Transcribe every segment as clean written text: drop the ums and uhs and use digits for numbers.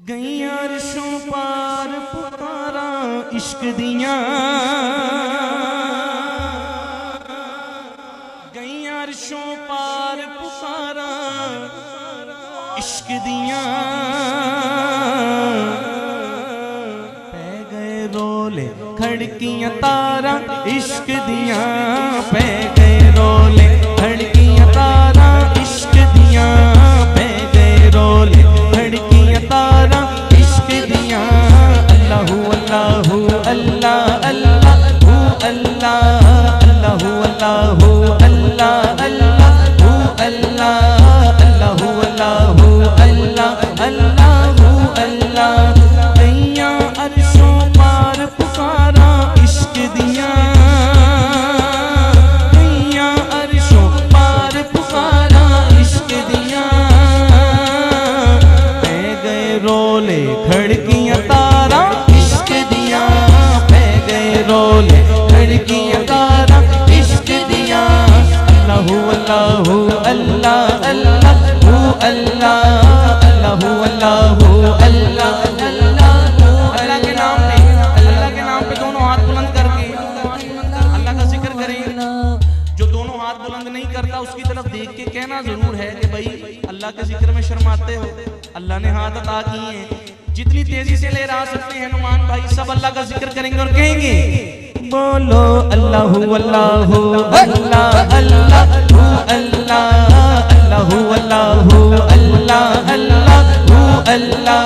गई अरशों पार पुकारा इश्क दिया, गई अरशों पार पुकारा इश्क दिया, पै गए रोले खड़कियां तारा इश्क दिया, पै गए रोले खड़कियां तारा इश्क दिया, पै गए रोले खड़कियां तारा इश्क दिया। अल्लाहु अल्लाहु अल्लाह अल्लाहु अल्लाह अल्लाहु अल्लाहु अल्लाह अल्लाहु अल्लाह अल्लाहु अल्लाहु अल्लाह अल्लाहु अल्लाह। गैया अरशों पार पुकारा इश्क दिया, गैया अरशों पार पुकारा इश्क दिया, पै गए रोले खड़कियां तारा इश्क दिया, पै गए रोले खड़कियां तारा इश्क दिया। अल्लाहु अल्लाहु अल्लाह अल्लाहु अल्लाह अल्लाहु अल्लाहु अल्लाह अल्लाहु। अल्लाह के नाम पे दोनों हाथ बुलंद करके अल्लाह का जिक्र करें। जो दोनों हाथ बुलंद नहीं करता उसकी तरफ देख के कहना जरूर है कि भाई अल्लाह के जिक्र में शर्माते हो। अल्लाह ने हाथ अता किए हैं, जितनी तेजी से ले रहा सकते हैं नुमान भाई सब अल्लाह का जिक्र करेंगे और कहेंगे बोलो अल्लाहु अल्लाहु अल्लाह अल्लाहु अल्लाह अल्लाहु अल्लाहु अल्लाह अल्लाहु अल्लाह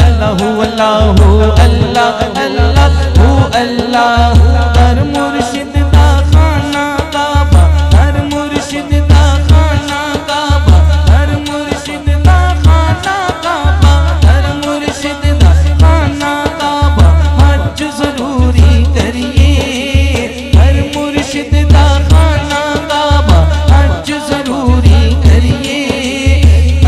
अल्लाहु अल्लाहु अल्लाह अल्लाहु अल्लाह। हर मुर्शिद दा खाना काबा, हर मुर्शिद दा खाना काबा, हर मुर्शिद दा खाना काबा, हर मुर्शिद दा खाना काबा, हज जरूरी करिए, हर मुर्शिद दा खाना काबा हज जरूरी करिए।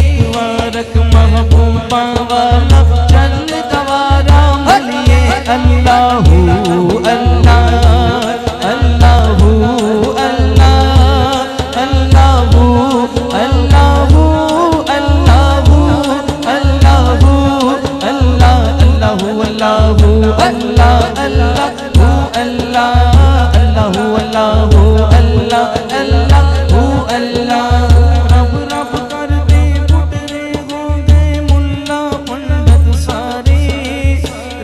अतवारक महबूबा वाला चल गवारा मलिए। अल्लाहु अल्लाह अल्लाहु अल्लाह अल्लाहु अल्लाहु अल्लाहु अल्लाहु अल्लाह अल्लाहु अल्लाहु अल्लाह अल्लाहु अल्लाह अल्लाहु अल्लाहु अल्लाह अल्लाहु अल्लाह। रब रब करते बुटरे हो गए मुल्ला पंडित सारे,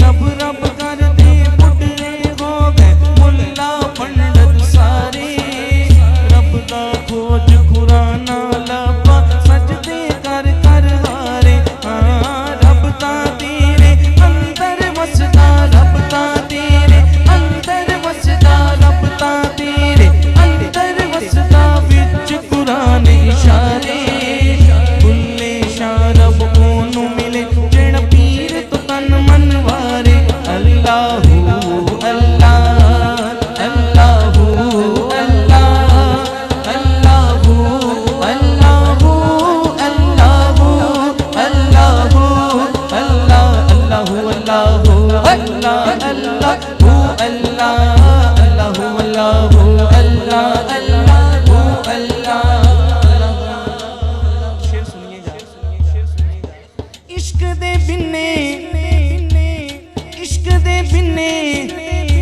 रब रब करते बुटरे हो गए मुल्ला पंडित सारे। रब दा खोज खुराना लबा सजदे कर कर हारे, हाँ रब ता तेरे अंदर वसदा, रब ता तेरे अंदर वसदा, रब ता तेरे अंदर वसदा विच कुरान इशारे। बुल्ले शाह रब ओनू मिले जेड़ा पीर तो तन मन वारे। अल्लाहु अल्लाह अल्लाहु अल्लाह अल्लाहु अल्लाहु अल्लाहु अल्लाहु अल्लाह अल्लाहु अल्लाहु अल्लाह अल्लाहु अल्लाह अल्लाहु अल्लाहु अल्लाह अल्लाहु अल्लाह। शेर सुनिएगा, शेर सुनिएगा। इश्क दे बिन्ने, इश्क दे बिन्ने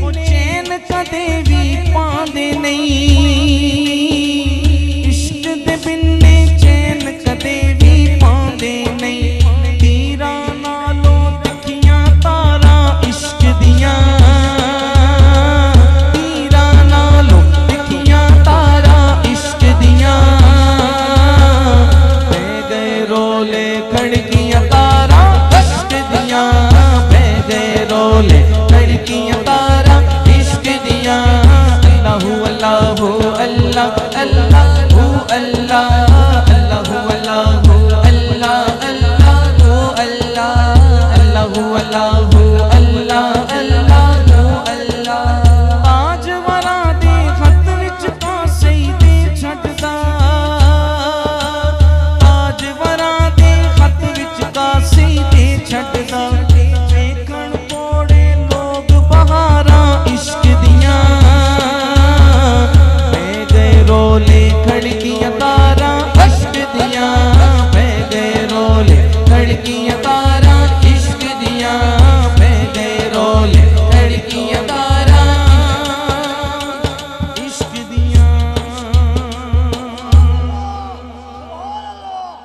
ओ चैन कदे भी पांदे नहीं, इश्क दे बिन्ने चैन कदे भी पांदे नहीं। तीरा नालों दिखियां तारा इश्क दिया, तीरा नालों दिखियां तारा इश्क दिया, पै गए रोले खड़कियां तारा इश्क दिया, पै गए रोले खड़कियां तारा इश्क दिया। अल्लाहु अल्लाहु अल्लाह अल्लाहु अल्लाह अल्लाहु अल्लाहु अल्लाह अल्लाहु अल्लाह अल्लाहु अल्लाहु अल्लाह अल्लाहु अल्लाह। ताज वरा दे खत विच कासे दे छटदा, ताज वरा दे खत विच कासे दे छटदा,